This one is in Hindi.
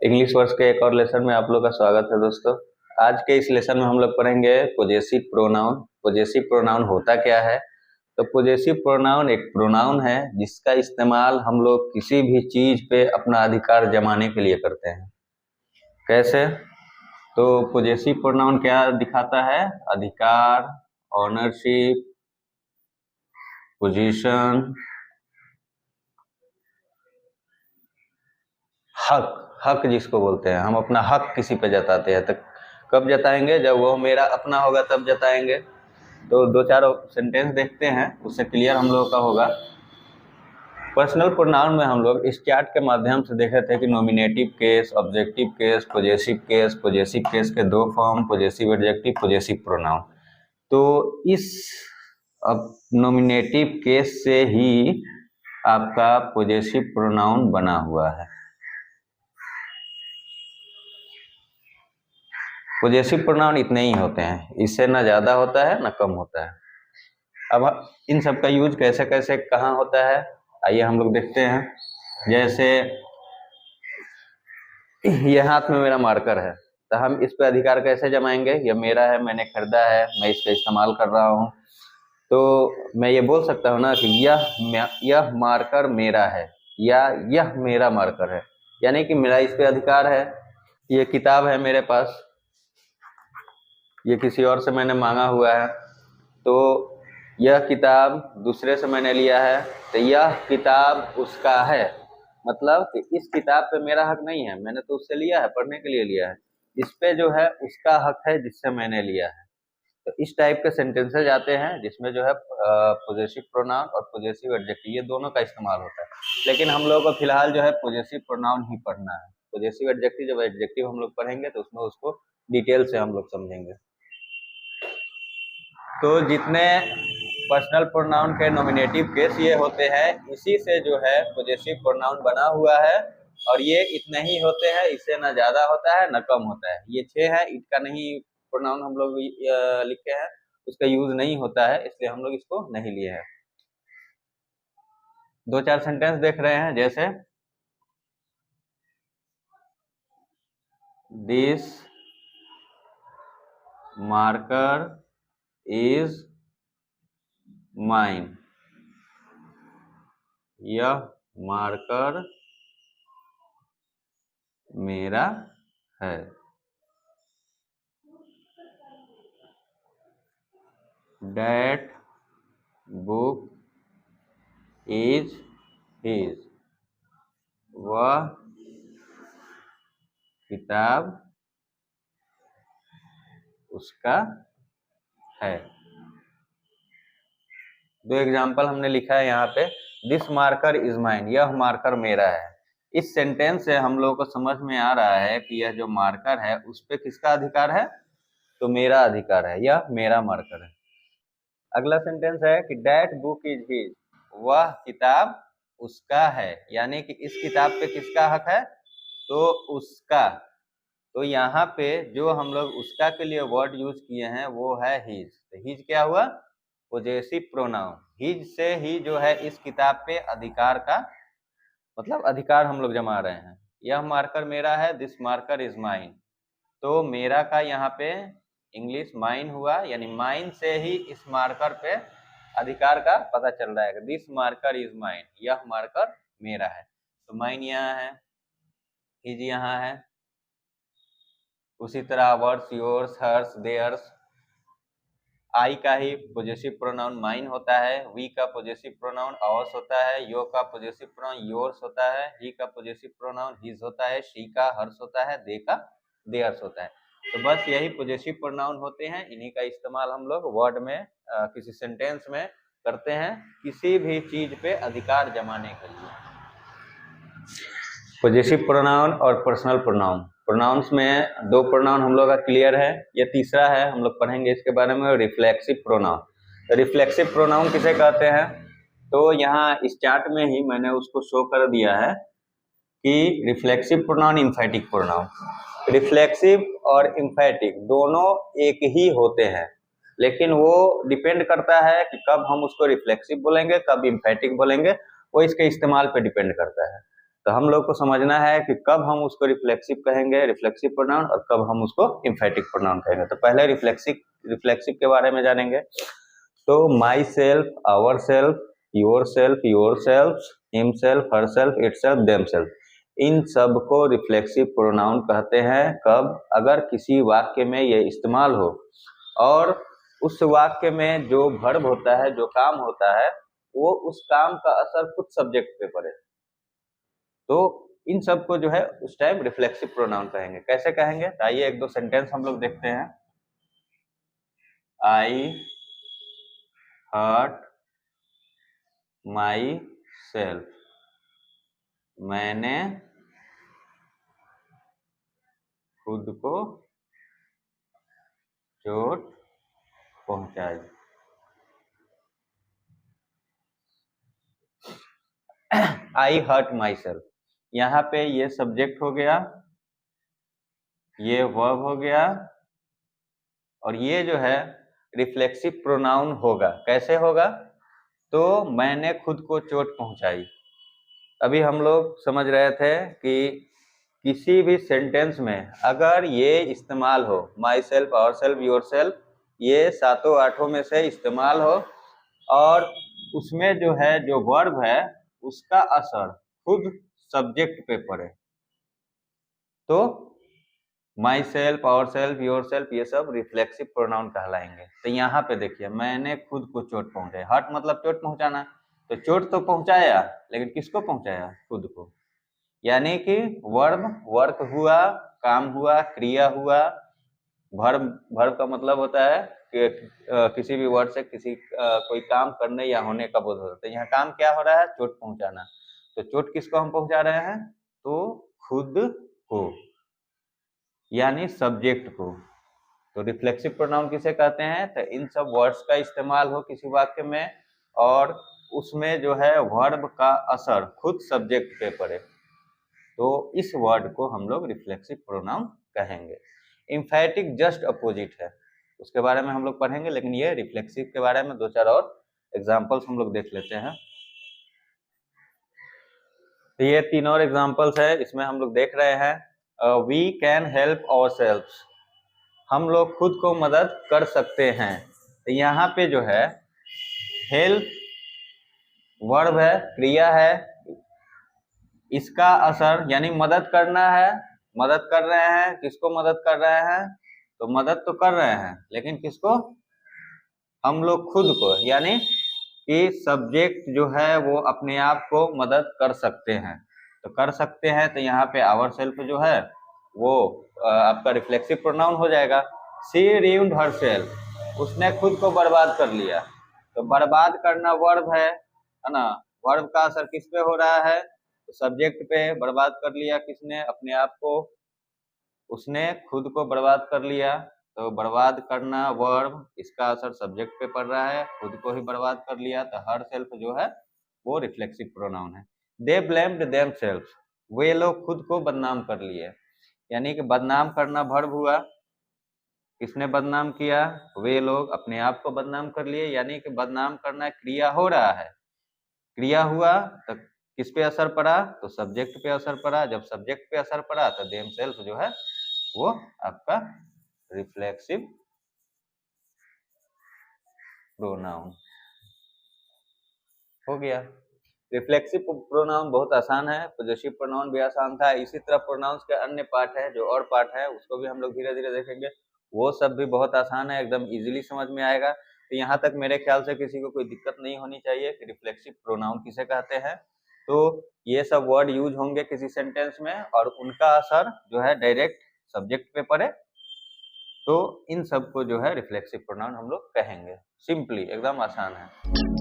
इंग्लिश वर्ष के एक और लेसन में आप लोग का स्वागत है दोस्तों। आज के इस लेसन में हम लोग पढ़ेंगे पोजेसिव प्रोनाउन। पोजेसिव प्रोनाउन होता क्या है? तो पोजेसिव प्रोनाउन एक प्रोनाउन है जिसका इस्तेमाल हम लोग किसी भी चीज पे अपना अधिकार जमाने के लिए करते हैं। कैसे? तो पोजेसिव प्रोनाउन क्या दिखाता है? अधिकार, ऑनरशिप, पोजीशन, हक। हक जिसको बोलते हैं, हम अपना हक किसी पे जताते हैं। तो कब जताएंगे? जब वो मेरा अपना होगा तब जताएंगे। तो दो चार सेंटेंस देखते हैं, उससे क्लियर हम लोगों का होगा। पर्सनल प्रोनाउन में हम लोग इस चार्ट के माध्यम से देखे थे कि nominative case, objective case, possessive case के दो form, possessive adjective, possessive pronoun. तो इस अब नॉमिनेटिव केस से ही आपका पॉजेसिव प्रोनाउन बना हुआ है। पॉजेसिव प्रोनाउन इतने ही होते हैं, इससे ना ज़्यादा होता है ना कम होता है। अब इन सब का यूज कैसे कैसे कहाँ होता है, आइए हम लोग देखते हैं। जैसे ये हाथ में मेरा मार्कर है, तो हम इस पे अधिकार कैसे जमाएंगे? यह मेरा है, मैंने खरीदा है, मैं इसका इस्तेमाल कर रहा हूँ। तो मैं ये बोल सकता हूँ ना कि यह मार्कर मेरा है, या यह मेरा मार्कर है, यानी कि मेरा इस पे अधिकार है। ये किताब है मेरे पास, ये किसी और से मैंने मांगा हुआ है। तो यह किताब दूसरे से मैंने लिया है, तो यह किताब उसका है। मतलब कि इस किताब पे मेरा हक नहीं है, मैंने तो उससे लिया है, पढ़ने के लिए लिया है। इस पे जो है उसका हक है जिससे मैंने लिया है। तो इस टाइप के सेंटेंसेज आते हैं जिसमें जो है पॉजेसिव प्रोनाउन और पॉजेसिव एडजेक्टिव ये दोनों का इस्तेमाल होता है। लेकिन हम लोगों को फिलहाल जो है पॉजेसिव प्रोनाउन ही पढ़ना है। पॉजेसिव एडजेक्टिव, जब एडजेक्टिव हम लोग पढ़ेंगे तो उसमें उसको डिटेल से हम लोग समझेंगे। तो जितने पर्सनल प्रोनाउन के नॉमिनेटिव केस ये होते हैं, इसी से जो है पॉजेसिव प्रोनाउन बना हुआ है। और ये इतने ही होते हैं, इससे ना ज्यादा होता है ना कम होता है। ये 6 है, इनका नहीं प्रोनाउन हम लोग लिखे हैं, उसका यूज नहीं होता है, इसलिए हम लोग इसको नहीं लिए हैं। दो चार सेंटेंस देख रहे हैं, जैसे दिस मार्कर इज माइन, यह मार्कर मेरा है। That book is his, वह किताब उसका है। दो एग्जाम्पल हमने लिखा है यहाँ पे। दिस मार्कर इज माइन, यह मार्कर मेरा है। इस सेंटेंस से हम लोगों को समझ में आ रहा है कि यह जो मार्कर है उस पे किसका अधिकार है? तो मेरा अधिकार है, यह मेरा मार्कर है। अगला सेंटेंस है कि दैट बुक इज हिज, वह किताब उसका है, यानी कि इस किताब पे किसका हक है? तो उसका। तो यहाँ पे जो हम लोग उसका के लिए वर्ड यूज किए हैं वो है हिज। तो हिज क्या हुआ? Possessive pronoun. हिज से ही जो है इस किताब पे अधिकार का मतलब अधिकार हम लोग जमा रहे हैं। यह मार्कर मेरा है, दिस मार्कर इज माइन। तो मेरा का यहाँ पे इंग्लिश माइन हुआ, यानी माइन से ही इस मार्कर पे अधिकार का पता चल रहा है। दिस मार्कर इज माइन, यह मार्कर मेरा है। तो माइन यहाँ है, हिज यहाँ है। उसी तरह वर्ड्स, योर्स, हर्स, देयर्स। आई का ही पॉजेसिव प्रोनाउन माइन होता है, वी का पॉजेसिव प्रोनाउन आवर्स होता है, यो का पॉजेसिव प्रोनाउन योर्स होता है, ही का पॉजेसिव प्रोनाउन हिज होता है, शी का हर्स होता है, दे का देयर्स होता है। तो बस यही पॉजेसिव प्रोनाउन होते हैं, इन्हीं का इस्तेमाल हम लोग वर्ड में किसी सेंटेंस में करते हैं किसी भी चीज पे अधिकार जमाने के लिए। पॉजेसिव प्रोनाउन और पर्सनल प्रोनाउन। प्रोनाउंस में दो प्रोनाउन हम लोग का क्लियर है, ये तीसरा है, हम लोग पढ़ेंगे इसके बारे में, रिफ्लेक्सिव प्रोनाउन। रिफ्लेक्सिव प्रोनाउन किसे कहते हैं? तो यहाँ इस चार्ट में ही मैंने उसको शो कर दिया है कि reflexive pronoun, emphatic pronoun. Reflexive और इम्फेटिक दोनों एक ही होते हैं, लेकिन वो डिपेंड करता है कि कब हम उसको रिफ्लेक्सिव बोलेंगे, कब इम्फेटिक बोलेंगे, वो इसके इस्तेमाल पे डिपेंड करता है। तो हम लोग को समझना है कि कब हम उसको रिफ्लेक्सिव कहेंगे, रिफ्लेक्सिव प्रोनाउन, और कब हम उसको एम्फेटिक प्रोनाउन कहेंगे। तो पहले रिफ्लेक्सिव के बारे में जानेंगे। तो myself, ourself, yourself, himself, herself, itself, themself, इन सब को रिफ्लेक्सिव प्रोनाउन कहते हैं। कब? अगर किसी वाक्य में ये इस्तेमाल हो और उस वाक्य में जो वर्ब होता है, जो काम होता है, वो उस काम का असर खुद सब्जेक्ट पे पड़े, तो इन सब को जो है उस टाइम रिफ्लेक्सिव प्रोनाउन कहेंगे। कैसे कहेंगे? तो आइए एक दो सेंटेंस हम लोग देखते हैं। आई हर्ट माई सेल्फ, मैंने खुद को चोट पहुंचाई। आई हर्ट माई सेल्फ, यहाँ पे ये सब्जेक्ट हो गया, ये वर्ब हो गया, और ये जो है रिफ्लेक्सिव प्रोनाउन होगा। कैसे होगा? तो मैंने खुद को चोट पहुंचाई। अभी हम लोग समझ रहे थे कि किसी भी सेंटेंस में अगर ये इस्तेमाल हो, myself, ourself, yourself, ये सातों आठों में से इस्तेमाल हो और उसमें जो है जो वर्ब है उसका असर खुद सब्जेक्ट पे पड़े, तो myself, ourself, yourself, ये सब रिफ्लेक्सिव प्रोनाउन कहलाएंगे। तो यहाँ पे देखिए, मैंने खुद को चोट पहुंचाई। हर्ट मतलब चोट पहुंचाना, तो चोट तो पहुंचाया, लेकिन किसको पहुंचाया? खुद को। यानी कि वर्ब, वर्क हुआ, काम हुआ, क्रिया हुआ। वर्ब का मतलब होता है कि किसी भी वर्ड से कोई काम करने या होने का बोध होता है। यहाँ काम क्या हो रहा है? चोट पहुंचाना। तो चोट किसको हम पहुंचा रहे हैं? तो खुद को, यानी सब्जेक्ट को। तो रिफ्लेक्सिव प्रोनाउन किसे कहते हैं? तो इन सब वर्ड्स का इस्तेमाल हो किसी वाक्य में और उसमें जो है वर्ब का असर खुद सब्जेक्ट पे पड़े, तो इस वर्ड को हम लोग रिफ्लेक्सिव प्रोनाउन कहेंगे। एम्फैटिक जस्ट अपोजिट है, उसके बारे में हम लोग पढ़ेंगे, लेकिन ये रिफ्लेक्सिव के बारे में दो चार और एग्जांपल्स हम लोग देख लेते हैं। तो ये तीन और एग्जांपल्स है, इसमें हम लोग देख रहे हैं वी कैन हेल्प आवरसेल्व्स, हम लोग खुद को मदद कर सकते हैं। तो यहाँ पे जो है हेल्प वर्ब है, क्रिया है, इसका असर यानी मदद करना है, मदद कर रहे हैं। किसको मदद कर रहे हैं? तो मदद तो कर रहे हैं, लेकिन किसको? हम लोग खुद को, यानी कि सब्जेक्ट जो है वो अपने आप को मदद कर सकते हैं। तो कर सकते हैं, तो यहाँ पे आवर सेल्फ जो है वो आपका रिफ्लेक्सिव प्रोनाउन हो जाएगा। शी ruined herself, उसने खुद को बर्बाद कर लिया। तो बर्बाद करना वर्ब है ना? वर्ब का असर किस पे हो रहा है? तो सब्जेक्ट पे। बर्बाद कर लिया किसने? अपने आप को, उसने खुद को बर्बाद कर लिया। तो बर्बाद करना वर्ब, इसका असर सब्जेक्ट पे पड़ रहा है, खुद को ही बर्बाद कर लिया। तो हर सेल्फ जो है वो रिफ्लेक्सिव प्रोनाउन है। दे ब्लेम्ड देम सेल्फ, वे लोग खुद को बदनाम कर लिए। यानी कि बदनाम करना वर्ब हुआ, किसने बदनाम किया? वे लोग अपने आप को बदनाम कर लिए। यानी कि बदनाम करना क्रिया हो रहा है, क्रिया हुआ तो किस पे असर पड़ा? तो सब्जेक्ट पे असर पड़ा। जब सब्जेक्ट पे असर पड़ा तो देम सेल्फ जो है वो आपका रिफ्लेक्सिव प्रोनाउन हो गया। रिफ्लेक्सिव प्रोनाउन बहुत आसान है, पॉजेसिव प्रोनाउन भी आसान था। इसी तरह प्रोनाउंस के अन्य पार्ट है, जो और पार्ट है उसको भी हम लोग धीरे धीरे देखेंगे, वो सब भी बहुत आसान है, एकदम इजीली समझ में आएगा। तो यहाँ तक मेरे ख्याल से किसी को कोई दिक्कत नहीं होनी चाहिए कि रिफ्लेक्सिव प्रोनाउन किसे कहते हैं। तो ये सब वर्ड यूज होंगे किसी सेंटेंस में और उनका असर जो है डायरेक्ट सब्जेक्ट पे पड़े, तो इन सब को जो है रिफ्लेक्सिव प्रोनाउन हम लोग कहेंगे। सिंपली एकदम आसान है।